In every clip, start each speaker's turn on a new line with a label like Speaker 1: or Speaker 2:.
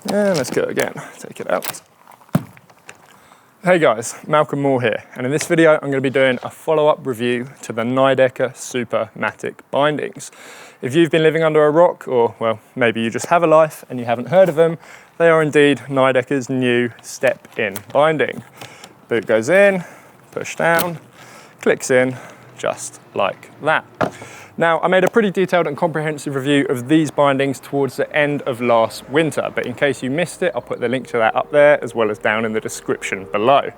Speaker 1: And let's go again, take it out. Hey guys, Malcolm Moore here, and in this video I'm going to be doing a follow-up review to the Nidecker Supermatic bindings. If you've been living under a rock, or well, maybe you just have a life and you haven't heard of them, they are indeed Nidecker's new step-in binding. Boot goes in, push down, clicks in, just like that. Now, I made a pretty detailed and comprehensive review of these bindings towards the end of last winter, but in case you missed it, I'll put the link to that up there as well as down in the description below.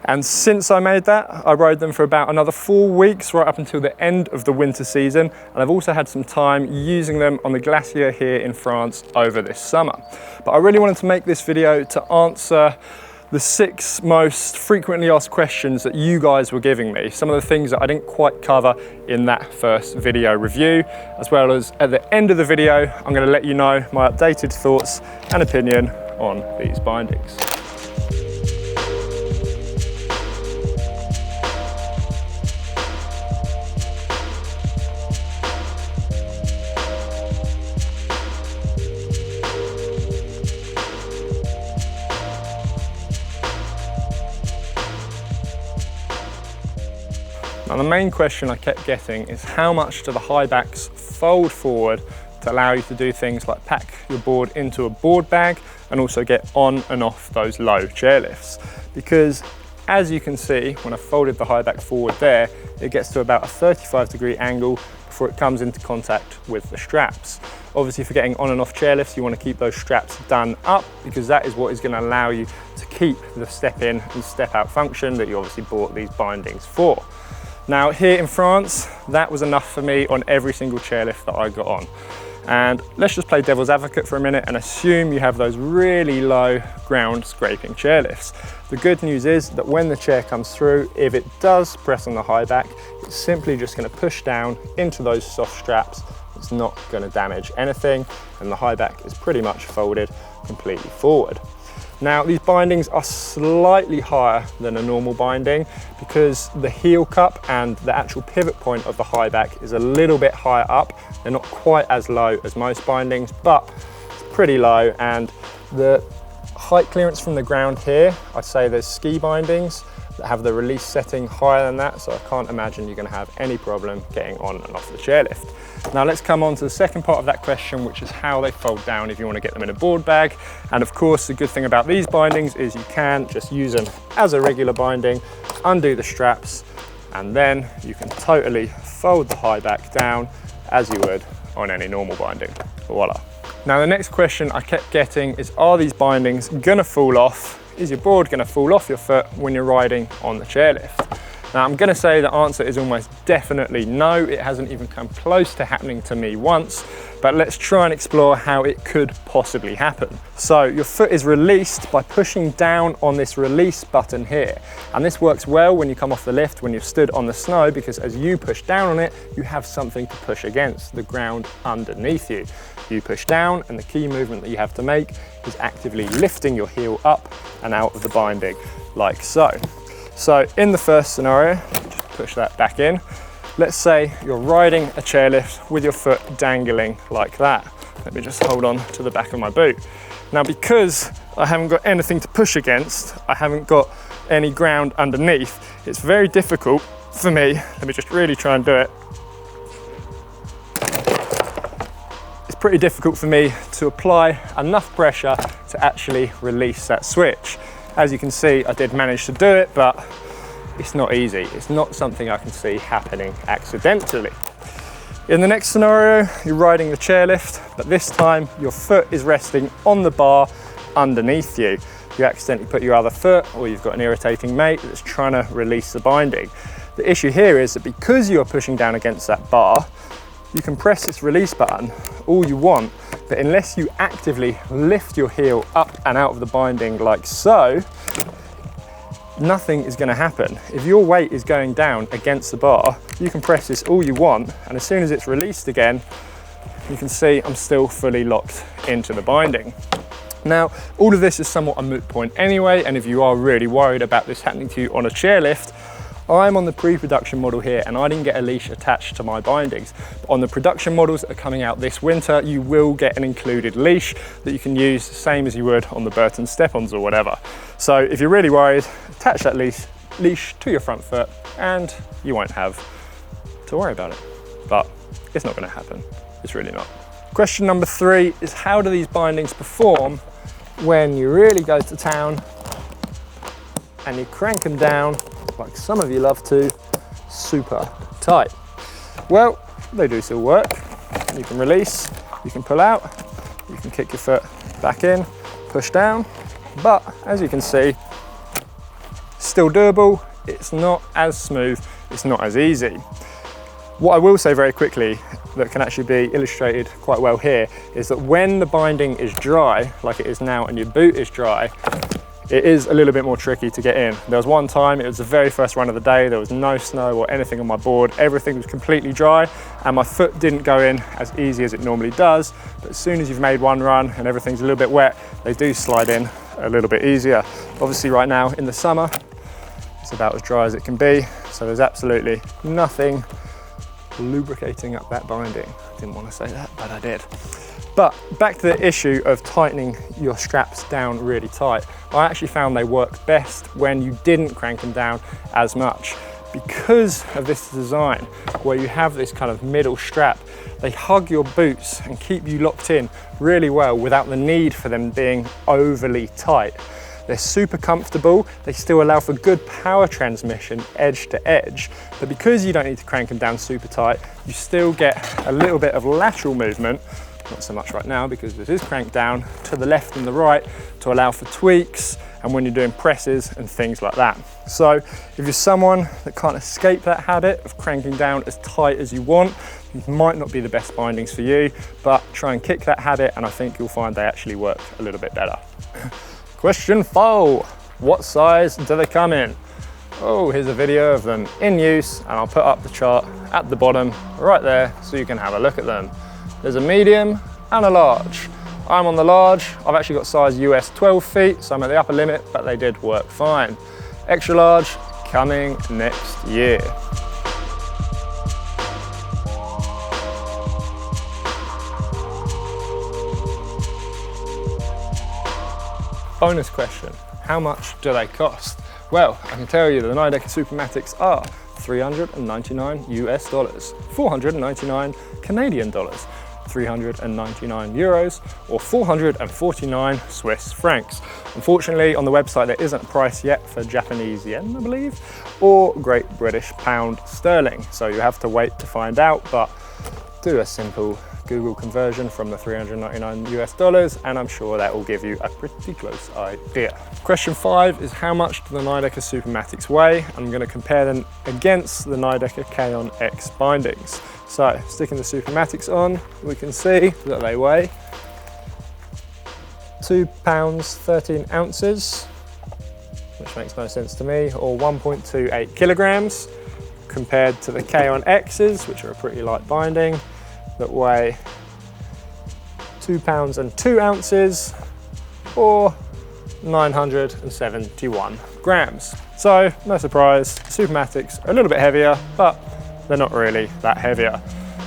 Speaker 1: And since I made that, I rode them for about another 4 weeks, right up until the end of the winter season, and I've also had some time using them on the glacier here in France over this summer. But I really wanted to make this video to answer the 6 most frequently asked questions that you guys were giving me, some of the things that I didn't quite cover in that first video review, as well as at the end of the video, I'm going to let you know my updated thoughts and opinion on these bindings. Now, the main question I kept getting is how much do the high backs fold forward to allow you to do things like pack your board into a board bag and also get on and off those low chairlifts. Because as you can see, when I folded the high back forward there, it gets to about a 35-degree angle before it comes into contact with the straps. Obviously, for getting on and off chairlifts, you want to keep those straps done up because that is what is going to allow you to keep the step in and step out function that you obviously bought these bindings for. Now, here in France, that was enough for me on every single chairlift that I got on. And let's just play devil's advocate for a minute and assume you have those really low ground scraping chairlifts. The good news is that when the chair comes through, if it does press on the high back, it's simply just going to push down into those soft straps. It's not going to damage anything, and the high back is pretty much folded completely forward. Now, these bindings are slightly higher than a normal binding because the heel cup and the actual pivot point of the high back is a little bit higher up. They're not quite as low as most bindings, but it's pretty low. And the height clearance from the ground here, I'd say there's ski bindings that have the release setting higher than that, so I can't imagine you're going to have any problem getting on and off the chairlift. Now let's come on to the second part of that question, which is how they fold down if you want to get them in a board bag. And of course, the good thing about these bindings is you can just use them as a regular binding, undo the straps, and then you can totally fold the high back down as you would on any normal binding. Voila. Now the next question I kept getting is, are these bindings gonna fall off? Is your board gonna fall off your foot when you're riding on the chairlift? Now, I'm going to say the answer is almost definitely no. It hasn't even come close to happening to me once, but let's try and explore how it could possibly happen. So your foot is released by pushing down on this release button here. And this works well when you come off the lift, when you've stood on the snow, because as you push down on it, you have something to push against, the ground underneath you. You push down, and the key movement that you have to make is actively lifting your heel up and out of the binding, like so. So in the first scenario, just push that back in. Let's say you're riding a chairlift with your foot dangling like that. Let me just hold on to the back of my boot. Now, because I haven't got anything to push against, I haven't got any ground underneath, it's very difficult for me. Let me just really try and do it. It's pretty difficult for me to apply enough pressure to actually release that switch. As you can see, I did manage to do it, but it's not easy. It's not something I can see happening accidentally. In the next scenario, you're riding the chairlift, but this time your foot is resting on the bar underneath you. You accidentally put your other foot, or you've got an irritating mate that's trying to release the binding. The issue here is that because you're pushing down against that bar, you can press this release button all you want, but unless you actively lift your heel up and out of the binding like so, nothing is going to happen. If your weight is going down against the bar, you can press this all you want, and as soon as it's released again, you can see I'm still fully locked into the binding. Now, all of this is somewhat a moot point anyway, and if you are really worried about this happening to you on a chairlift, I'm on the pre-production model here and I didn't get a leash attached to my bindings. But on the production models that are coming out this winter, you will get an included leash that you can use same as you would on the Burton step-ons or whatever. So if you're really worried, attach that leash to your front foot and you won't have to worry about it. But it's not going to happen. It's really not. Question number 3 is, how do these bindings perform when you really go to town and you crank them down, like some of you love to, super tight? Well, they do still work. You can release, you can pull out, you can kick your foot back in, push down, but as you can see, still doable. It's not as smooth, it's not as easy. What I will say very quickly that can actually be illustrated quite well here is that when the binding is dry, like it is now, and your boot is dry, it is a little bit more tricky to get in. There was one time, it was the very first run of the day, there was no snow or anything on my board, everything was completely dry, and my foot didn't go in as easy as it normally does, but as soon as you've made one run and everything's a little bit wet, they do slide in a little bit easier. Obviously right now in the summer, it's about as dry as it can be, so there's absolutely nothing lubricating up that binding. Didn't want to say that, but I did. But back to the issue of tightening your straps down really tight. I actually found they work best when you didn't crank them down as much. Because of this design, where you have this kind of middle strap, they hug your boots and keep you locked in really well without the need for them being overly tight. They're super comfortable, they still allow for good power transmission edge to edge, but because you don't need to crank them down super tight, you still get a little bit of lateral movement, not so much right now because this is cranked down, to the left and the right to allow for tweaks and when you're doing presses and things like that. So if you're someone that can't escape that habit of cranking down as tight as you want, these might not be the best bindings for you, but try and kick that habit and I think you'll find they actually work a little bit better. Question 4, what size do they come in? Oh, here's a video of them in use and I'll put up the chart at the bottom right there so you can have a look at them. There's a medium and a large. I'm on the large. I've actually got size US 12 feet, so I'm at the upper limit, but they did work fine. Extra large coming next year. Bonus question, how much do they cost? Well, I can tell you that the Nidecker Supermatics are $399 US, 499 Canadian dollars, 399 euros, or 449 Swiss francs. Unfortunately, on the website there isn't a price yet for Japanese yen, I believe, or Great British pound sterling, so you have to wait to find out, but do a simple Google conversion from the $399 US, and I'm sure that will give you a pretty close idea. Question 5 is, how much do the Nidecker Supermatics weigh? I'm going to compare them against the Nidecker K-On X bindings. So sticking the Supermatics on, we can see that they weigh 2 pounds 13 ounces, which makes no sense to me, or 1.28 kilograms, compared to the K-On X's, which are a pretty light binding, that weigh 2 pounds and 2 ounces, or 971 grams. So no surprise, Supermatics are a little bit heavier, but they're not really that heavier.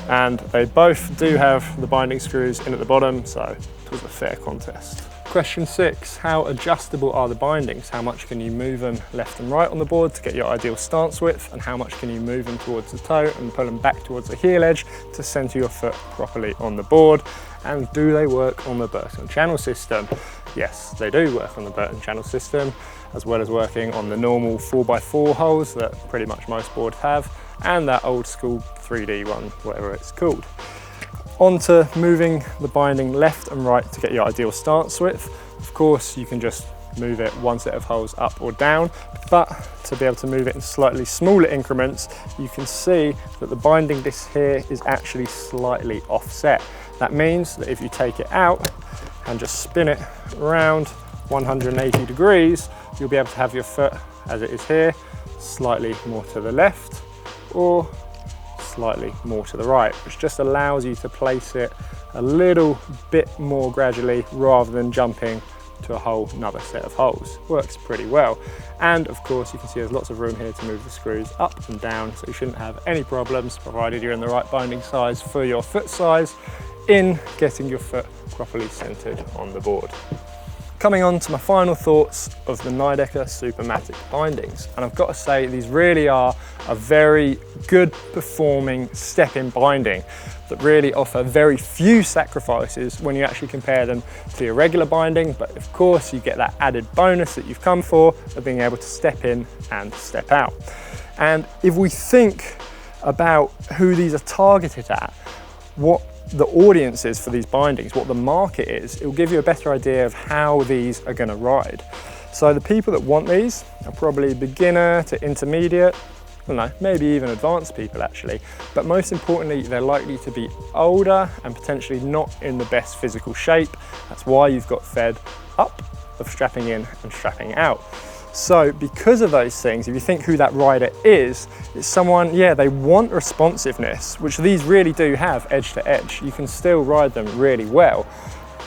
Speaker 1: And they both do have the binding screws in at the bottom, so it was a fair contest. Question 6, how adjustable are the bindings? How much can you move them left and right on the board to get your ideal stance width, and how much can you move them towards the toe and pull them back towards the heel edge to center your foot properly on the board? And do they work on the Burton channel system? Yes, they do work on the Burton channel system, as well as working on the normal 4x4 holes that pretty much most boards have, and that old school 3D one, whatever it's called. On to moving the binding left and right to get your ideal stance width. Of course, you can just move it one set of holes up or down, but to be able to move it in slightly smaller increments, you can see that the binding disc here is actually slightly offset. That means that if you take it out and just spin it around 180 degrees, you'll be able to have your foot, as it is here, slightly more to the left or slightly more to the right, which just allows you to place it a little bit more gradually rather than jumping to a whole nother set of holes. Works pretty well. And of course, you can see there's lots of room here to move the screws up and down, so you shouldn't have any problems, provided you're in the right binding size for your foot size, in getting your foot properly centered on the board. Coming on to my final thoughts of the Nidecker Supermatic bindings, and I've got to say these really are a very good performing step-in binding that really offer very few sacrifices when you actually compare them to your regular binding, but of course you get that added bonus that you've come for of being able to step in and step out. And if we think about who these are targeted at, what the audience is for these bindings, what the market is, it will give you a better idea of how these are going to ride. So the people that want these are probably beginner to intermediate, I don't know, maybe even advanced people actually, but most importantly they're likely to be older and potentially not in the best physical shape. That's why you've got fed up of strapping in and strapping out. So because of those things, if you think who that rider is, it's someone, yeah, they want responsiveness, which these really do have edge to edge. You can still ride them really well,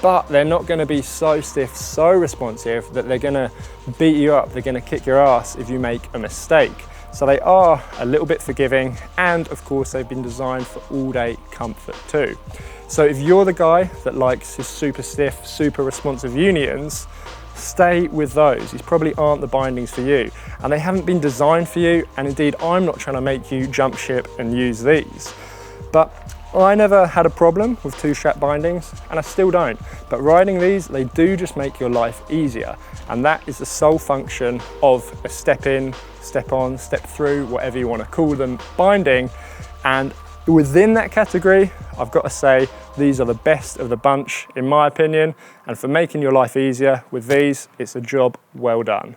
Speaker 1: but they're not going to be so stiff, so responsive that they're going to beat you up, they're going to kick your ass if you make a mistake. So they are a little bit forgiving, and of course they've been designed for all-day comfort too. So if you're the guy that likes his super stiff, super responsive unions, stay with those. These probably aren't the bindings for you, and they haven't been designed for you, and indeed I'm not trying to make you jump ship and use these. But I never had a problem with two-strap bindings, and I still don't. But riding these, they do just make your life easier, and that is the sole function of a step in, step on, step through, whatever you want to call them, binding. And within that category, I've got to say, these are the best of the bunch, in my opinion, and for making your life easier with these, it's a job well done.